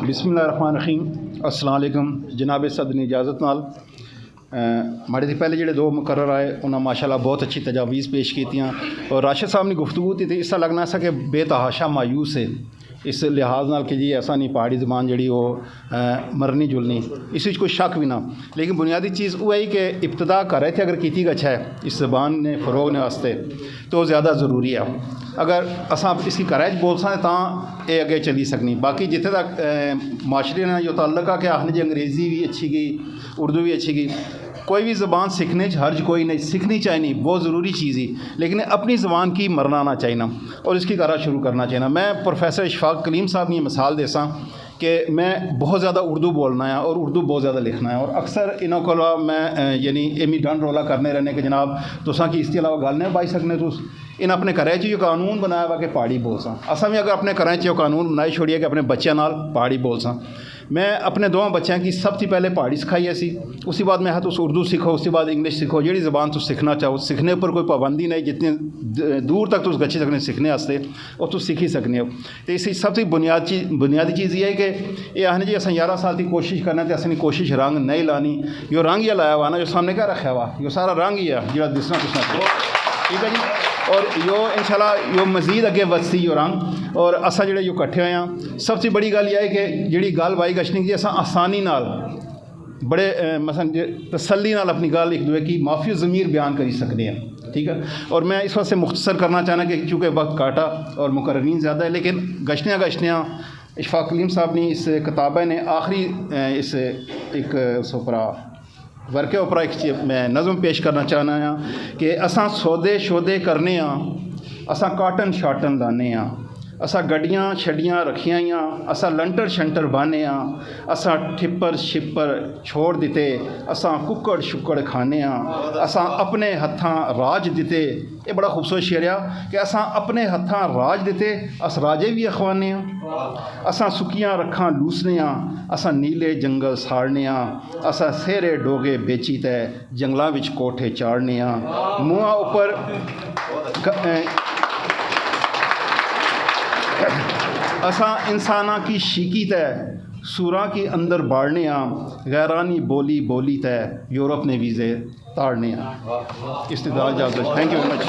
बिस्मिल्लाहिर्रहमानिर्रहीम। अस्सलाम वालेकुम। जनाब सदर ने इजाज़त नाल माड़े तो पहले जो दो मुकर्रर आए उन्होंने माशाल्लाह बहुत अच्छी तजावीज़ पेश कीतियाँ और राशिद साहब ने गुफ्तगू थी इससा लगना सा कि बेतहाशा मायूस है इस लिहाज नाल कि जी ऐसा नहीं पहाड़ी ज़बान जी वो मरनी जुलनी इस कोई शक भी ना, लेकिन बुनियादी चीज़ वो है कि इब्तदा कर रहे थे अगर की गच्छा है इस ज़बान ने फरोगने वास्ते तो ज़्यादा ज़रूरी है। अगर असा इसकी कराइज बोल सा ये अगे चली सकनी। बाकी जिथे तक माशरे ने जो ताल्लुक है कि आखने जी अंग्रेज़ी भी अच्छी गई उर्दू भी अच्छी गई, कोई भी ज़बान सीखने हर्ज कोई नहीं, सीखनी चाहिए बहुत ज़रूरी चीज़ ही, लेकिन अपनी ज़बान की मरना ना चाहिए और इसकी करा शुरू करना चाहिए। मैं प्रोफेसर इशफाक कलीम साहब ने मिसाल देसा कि मैं बहुत ज़्यादा उर्दू बोलना है और उर्दू बहुत ज़्यादा लिखना है और अक्सर इन्हों को मैं यानी एमी डंड रोला करने रहने कि जनाब तुसा कि इसके अलावा गल नहीं पाई सकने तुस इन अपने घरें च कानून बनाया हुआ कि पहाड़ी बोल सा। असा भी अगर अपने घरें च कानून बनाई छोड़िए कि अपने बच्चों नाल पहाड़ी बोल सा। मैं अपने दोवां बच्चों की सब तो पहले पहाड़ी सिखाई ऐसी, उसके बाद मैं तुस उर्दू सीखो, उसके बाद इंग्लिश सीखो, जी ज़बान तुम सीखना चाहो सीखने पर कोई पाबंदी नहीं, जितनी दूर तक तुस गच्छी सकने सीखने वास्ते और तुम सीखी सकने हो। तो इस सब तो बुनियादी चीज़ ये है कि ये आखने जी अस 11 साल की कोशिश करना तो असनी कोशिश रंग नहीं लानी, यो रंग ही लाया हुआ ना जो सामने क्या रखा हुआ यो सारा रंग ही है जो दिसना तुसना, ठीक है जी। और यो इंशाल्लाह यो मज़ीद अगे वसी यो रंग और असा जो यो कट्ठे हुए हैं। सबसे बड़ी गल यह है कि जी गल बाई गशनी जी असा आसानी नाल बड़े मसन तसल्ली नाल अपनी गल एक दूसरे की माफ़ी ज़मीर बयान कर सकते हैं, ठीक है। और मैं इस वास्ते मुख्तसर करना चाहना कि चूँकि वक्त काटा और मुकर्ररीन ज़्यादा है, लेकिन गशनियाँ इशफाक कलीम साहब ने इस किताबें ने आखिरी इस एक सुपरा वर्के उपरा एक मैं नज़म पेश करना चाहना कि असा सौदे शौदे करने असा काटन शाटन लाने असा गड्डियाँ छड्डियाँ रखियाँ असा लंटर शंटर बाने असा ठिप्पर छिप्पर छोड़ दिते असा कुक्कड़ शुक्कड़ खाने असा अपने हत्थां राज दिते। ये बड़ा खूबसूरत शेर आ कि असा अपने हत्थां राज दिते अस राजे भी अखवाने असा सुकियाँ रखां लूसने असा नीले जंगल साड़ने असा सेहरे डोगे बेची तै जंगलों विच कोठे चाड़ने मुँह उपर असा इंसाना की शीकी तय सूरा की अंदर बाड़ने गैरानी बोली बोली तय यूरोप ने वीज़े ताड़ने। इस्तिदाल इजाज़त। Thank you very much.